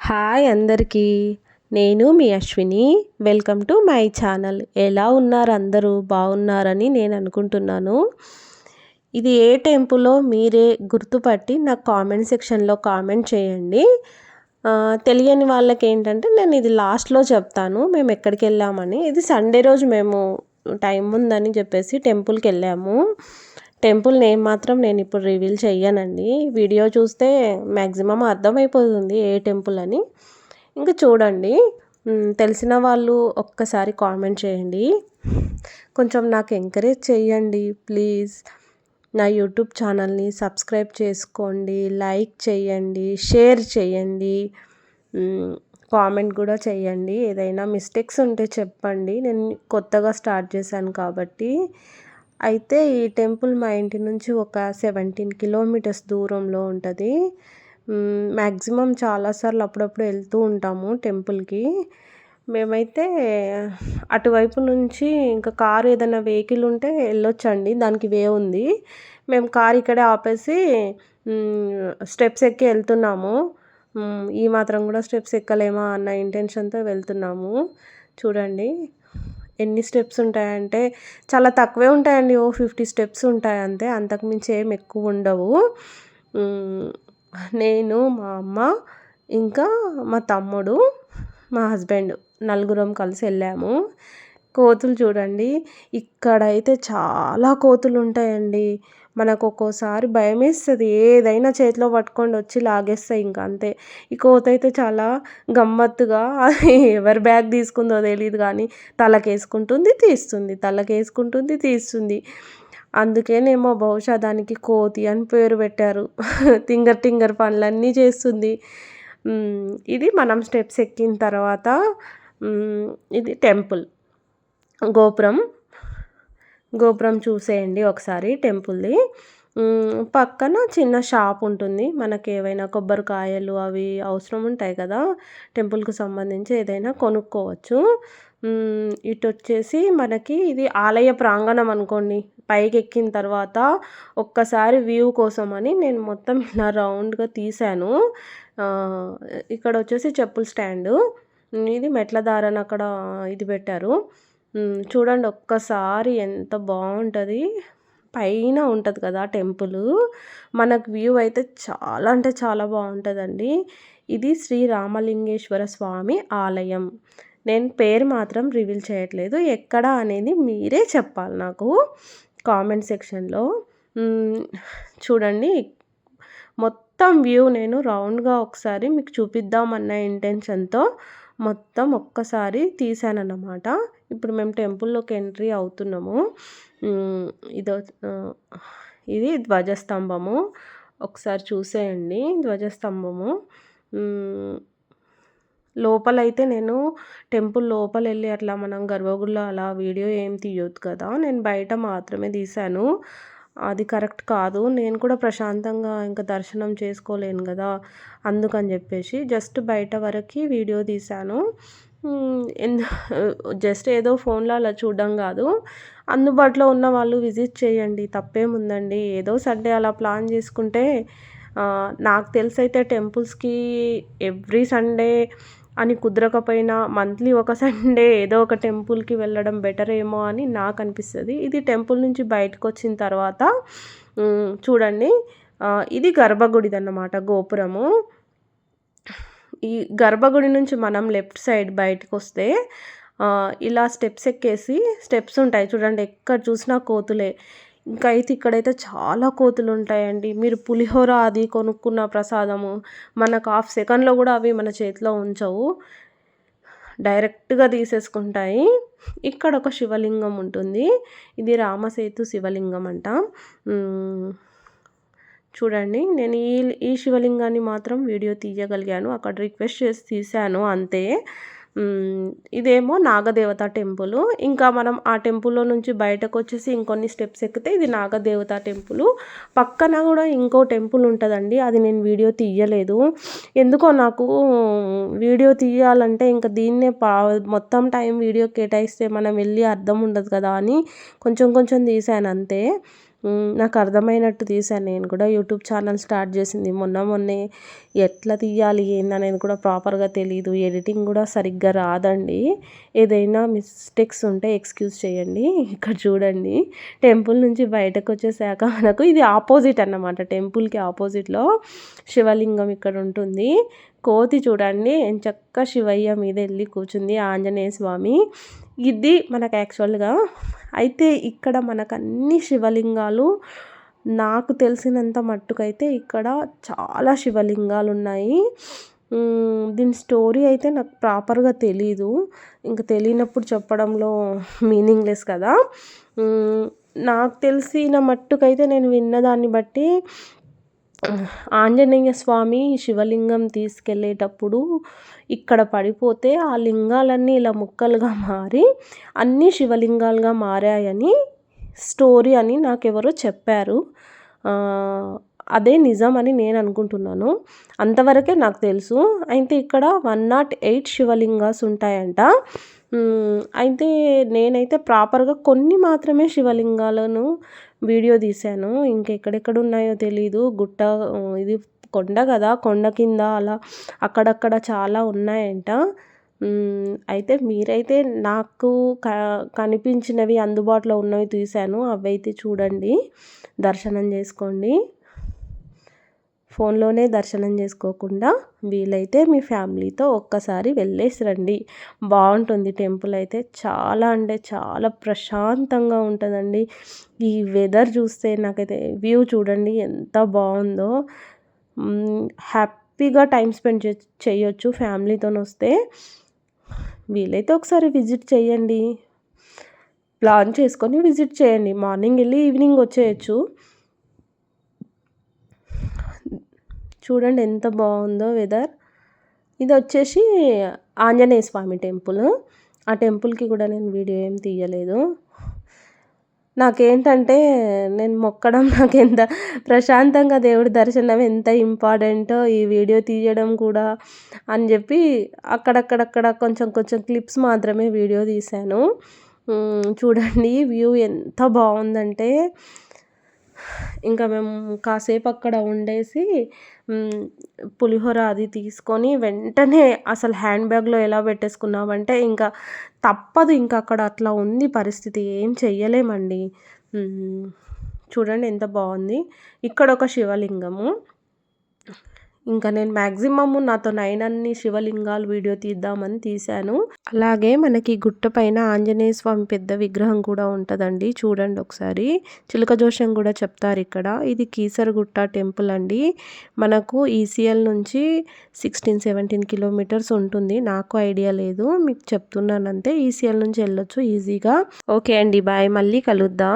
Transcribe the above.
Hi అందరికీ. నేను మీ Ashwini. Welcome to my channel. ఎలా ఉన్నారు అందరూ? బాగున్నారని నేను అనుకుంటున్నాను. ఇది ఏ టెంపులో మీరే గుర్తుపట్టి నాకు కామెంట్ సెక్షన్లో కామెంట్ చేయండి. తెలియని వాళ్ళకి ఏంటంటే నేను ఇది లాస్ట్లో చెప్తాను మేము ఎక్కడికి వెళ్ళామని. ఇది సండే రోజు మేము టైం ఉందని చెప్పేసి టెంపుల్కి వెళ్ళాము. టెంపుల్ నేమ్ మాత్రం నేను ఇప్పుడు రివీల్ చెయ్యనండి. వీడియో చూస్తే మ్యాక్సిమం అర్థమైపోతుంది ఏ టెంపుల్ అని. ఇంకా చూడండి, తెలిసిన వాళ్ళు ఒక్కసారి కామెంట్ చేయండి. కొంచెం నాకు ఎంకరేజ్ చేయండి ప్లీజ్. నా యూట్యూబ్ ఛానల్ని సబ్స్క్రైబ్ చేసుకోండి, లైక్ చేయండి, షేర్ చేయండి, కామెంట్ కూడా చేయండి. ఏదైనా మిస్టేక్స్ ఉంటే చెప్పండి. నేను కొత్తగా స్టార్ట్ చేశాను కాబట్టి. అయితే ఈ టెంపుల్ మా ఇంటి నుంచి ఒక 17 కిలోమీటర్స్ దూరంలో ఉంటుంది. మ్యాక్సిమం చాలాసార్లు అప్పుడప్పుడు వెళ్తూ ఉంటాము టెంపుల్కి. మేమైతే అటువైపు నుంచి ఇంకా కారు ఏదైనా వెహికల్ ఉంటే వెళ్ళొచ్చండి, దానికి వే ఉంది. మేము కారు ఇక్కడే ఆపేసి స్టెప్స్ ఎక్కి వెళ్తున్నాము. ఈ మాత్రం కూడా స్టెప్స్ ఎక్కలేమా అన్న ఇంటెన్షన్తో వెళ్తున్నాము. చూడండి ఎన్ని స్టెప్స్ ఉంటాయంటే చాలా తక్కువే ఉంటాయండి. 50 స్టెప్స్ ఉంటాయి అంతే, అంతకుమించి ఏం ఎక్కువ ఉండవు. నేను, మా అమ్మ, ఇంకా మా తమ్ముడు, మా హస్బెండ్ నలుగురం కలిసి వెళ్ళాము. కోతులు చూడండి, ఇక్కడైతే చాలా కోతులు ఉంటాయండి. మనకు ఒక్కోసారి భయం వేస్తుంది, ఏదైనా చేతిలో పట్టుకొని వచ్చి లాగేస్తాయి ఇంకా అంతే. ఈ కోత అయితే చాలా గమ్మత్తుగా ఎవరి బ్యాగ్ తీసుకుందో తెలియదు కానీ తలకేసుకుంటుంది తీస్తుంది, తలకేసుకుంటుంది తీస్తుంది. అందుకేనేమో బహుశా దానికి కోతి అని పేరు పెట్టారు. టింగర్ టింగర్ పనులన్నీ చేస్తుంది. ఇది మనం స్టెప్స్ ఎక్కిన తర్వాత ఇది టెంపుల్ గోపురం చూసేయండి ఒకసారి టెంపుల్ది. పక్కన చిన్న షాప్ ఉంటుంది. మనకి ఏవైనా కొబ్బరికాయలు అవి అవసరం ఉంటాయి కదా, టెంపుల్కి సంబంధించి ఏదైనా కొనుక్కోవచ్చు. ఇటు వచ్చేసి మనకి ఇది ఆలయ ప్రాంగణం అనుకోండి. పైకి ఎక్కిన తర్వాత ఒక్కసారి వ్యూ కోసం అని నేను మొత్తం ఇలా రౌండ్గా తీసాను. ఇక్కడ వచ్చేసి చెప్పుల స్టాండు, ఇది మెట్ల దారని అక్కడ ఇది పెట్టారు. చూడండి ఒక్కసారి ఎంత బాగుంటుంది. పైన ఉంటుంది కదా టెంపుల్, మనకు వ్యూ అయితే చాలా అంటే చాలా బాగుంటుందండి. ఇది శ్రీ రామలింగేశ్వర స్వామి ఆలయం. నేను పేరు మాత్రం రివీల్ చేయట్లేదు, ఎక్కడ అనేది మీరే చెప్పాలి నాకు కామెంట్ సెక్షన్లో. చూడండి మొత్తం వ్యూ నేను రౌండ్గా ఒకసారి మీకు చూపిద్దామన్న ఇంటెన్షన్తో మొత్తం ఒక్కసారి తీసానన్నమాట. ఇప్పుడు మేము టెంపుల్లోకి ఎంట్రీ అవుతున్నాము. ఇది ధ్వజస్తంభము, ఒకసారి చూసేయండి ధ్వజస్తంభము. లోపలైతే నేను టెంపుల్ లోపల వెళ్ళి అట్లా మనం గర్భగుడిలో అలా వీడియో ఏం తీయొద్దు కదా, నేను బయట మాత్రమే తీశాను. అది కరెక్ట్ కాదు, నేను కూడా ప్రశాంతంగా ఇంకా దర్శనం చేసుకోలేను కదా, అందుకని చెప్పేసి జస్ట్ బయట వరకు వీడియో తీశాను. జస్ట్ ఏదో ఫోన్లో అలా చూడడం కాదు, అందుబాటులో ఉన్న వాళ్ళు విజిట్ చేయండి, తప్పేముందండి. ఏదో సండే అలా ప్లాన్ చేసుకుంటే, నాకు తెలిసి అయితే టెంపుల్స్కి ఎవ్రీ సండే అని కుదరకపోయినా మంత్లీ ఒక సండే ఏదో ఒక టెంపుల్కి వెళ్ళడం బెటర్ ఏమో అని నాకు అనిపిస్తుంది. ఇది టెంపుల్ నుంచి బయటకు వచ్చిన తర్వాత చూడండి, ఇది గర్భగుడిది అన్నమాట గోపురము. ఈ గర్భగుడి నుంచి మనం లెఫ్ట్ సైడ్ బయటకు వస్తే ఇలా స్టెప్స్ ఎక్కేసి స్టెప్స్ ఉంటాయి చూడండి, ఎక్కడ చూసినా కోతులే. ఇంకా అయితే ఇక్కడైతే చాలా కోతులు ఉంటాయండి. మీరు పులిహోర అది కొనుక్కున్న ప్రసాదము మనకు హాఫ్ సెకండ్లో కూడా అవి మన చేతిలో ఉంచవు, డైరెక్ట్గా తీసేసుకుంటాయి. ఇక్కడ ఒక శివలింగం ఉంటుంది, ఇది రామసేతు శివలింగం అంట. చూడండి, నేను ఈ శివలింగాన్ని మాత్రం వీడియో తీయగలిగాను, అక్కడ రిక్వెస్ట్ చేసి తీశాను అంతే. ఇదేమో నాగదేవత టెంపుల్. ఇంకా మనం ఆ టెంపుల్లో నుంచి బయటకు వచ్చేసి ఇంకొన్ని స్టెప్స్ ఎక్కితే ఇది నాగదేవత టెంపుల్. పక్కన కూడా ఇంకో టెంపుల్ ఉంటుందండి, అది నేను వీడియో తీయలేదు. ఎందుకో నాకు వీడియో తీయాలంటే ఇంకా దీన్నే మొత్తం టైం వీడియో కేటాయిస్తే మనం వెళ్ళి అర్థం ఉండదు కదా అని కొంచెం కొంచెం తీసాను అంతే. నాకు అర్థమైనట్టు తీశాను. నేను కూడా యూట్యూబ్ ఛానల్ స్టార్ట్ చేసింది మొన్నే. ఎట్లా తీయాలి ఏందనేది కూడా ప్రాపర్గా తెలీదు. ఎడిటింగ్ కూడా సరిగ్గా రాదండి. ఏదైనా మిస్టేక్స్ ఉంటే ఎక్స్క్యూజ్ చేయండి. ఇక్కడ చూడండి, టెంపుల్ నుంచి బయటకు వచ్చేసాక మనకు ఇది ఆపోజిట్ అన్నమాట. టెంపుల్కి ఆపోజిట్లో శివలింగం ఇక్కడ ఉంటుంది. కోతి చూడండి ఎంచక్కా శివయ్య మీద వెళ్ళి కూర్చుంది, ఆంజనేయ స్వామి. ఇది మనకు యాక్చువల్గా అయితే ఇక్కడ మనకు అన్ని శివలింగాలు, నాకు తెలిసినంత మట్టుకైతే ఇక్కడ చాలా శివలింగాలు ఉన్నాయి. దీని స్టోరీ అయితే నాకు ప్రాపర్గా తెలీదు. ఇంకా తెలియనప్పుడు చెప్పడంలో మీనింగ్లెస్ కదా. నాకు తెలిసిన మట్టుకైతే నేను విన్నదాన్ని బట్టి ఆంజనేయ స్వామి శివలింగం తీసుకెళ్ళేటప్పుడు ఇక్కడ పడిపోతే ఆ లింగాలన్నీ ఇలా ముక్కలుగా మారి అన్నీ శివలింగాలుగా మారాయని స్టోరీ అని నాకెవరో చెప్పారు. అదే నిజం అని నేను అనుకుంటున్నాను. అంతవరకే నాకు తెలుసు. అయితే ఇక్కడ 108 శివలింగాస్ ఉంటాయంట. అయితే నేనైతే ప్రాపర్గా కొన్ని మాత్రమే శివలింగాలను వీడియో తీశాను. ఇంకెక్కడెక్కడ ఉన్నాయో తెలీదు. గుట్ట ఇది కొండ కదా, కొండ కింద అలా అక్కడక్కడ చాలా ఉన్నాయంట. అయితే మీరైతే నాకు కనిపించినవి అందుబాటులో ఉన్నవి తీశాను. అవైతే చూడండి, దర్శనం చేసుకోండి. ఫోన్లోనే దర్శనం చేసుకోకుండా వీలైతే మీ ఫ్యామిలీతో ఒక్కసారి వెళ్ళేసి రండి. బాగుంటుంది టెంపుల్ అయితే. చాలా అంటే చాలా ప్రశాంతంగా ఉంటుందండి. ఈ వెదర్ చూస్తే నాకైతే వ్యూ చూడండి ఎంత బాగుందో. హ్యాపీగా టైం స్పెండ్ చేయొచ్చు ఫ్యామిలీతో వస్తే. వీలైతే ఒకసారి విజిట్ చేయండి, ప్లాన్ చేసుకొని విజిట్ చేయండి. మార్నింగ్ వెళ్ళి ఈవినింగ్ వచ్చేయచ్చు. చూడండి ఎంత బాగుందో వెదర్. ఇది వచ్చేసి ఆంజనేయ స్వామి టెంపుల్. ఆ టెంపుల్కి కూడా నేను వీడియో ఏం తీయలేదు. నాకేంటంటే నేను మొక్కడం నాకు ఎంత ప్రశాంతంగా దేవుడి దర్శనం ఎంత ఇంపార్టెంటో ఈ వీడియో తీయడం కూడా అని చెప్పి అక్కడక్కడక్కడ కొంచెం క్లిప్స్ మాత్రమే వీడియో తీశాను. చూడండి వ్యూ ఎంత బాగుందంటే, ఇంకా మేము కాసేపు అక్కడ ఉండేసి పులిహోర అది తీసుకొని వెంటనే అసలు హ్యాండ్ బ్యాగ్లో ఎలా పెట్టేసుకున్నామంటే ఇంకా తప్పదు. ఇంకా అక్కడ అట్లా ఉంది పరిస్థితి, ఏం చెయ్యలేమండి. చూడండి ఎంత బాగుంది. ఇక్కడ ఒక శివలింగము. ఇంకా నేను మ్యాక్సిమమ్ నాతో 9 అన్ని శివలింగాలు వీడియో తీద్దామని తీశాను. అలాగే మనకి గుట్ట పైన ఆంజనేయ స్వామి పెద్ద విగ్రహం కూడా ఉంటుందండి. చూడండి ఒకసారి. చిలుక జోషం కూడా చెప్తారు ఇక్కడ. ఇది కీసరగుట్ట టెంపుల్ అండి. మనకు ఈసీఎల్ నుంచి 16-17 కిలోమీటర్స్ ఉంటుంది. నాకు ఐడియా లేదు, మీకు చెప్తున్నానంతే. ఈసీఎల్ నుంచి వెళ్ళొచ్చు ఈజీగా. ఓకే అండి, బాయ్, మళ్ళీ కలుద్దాం.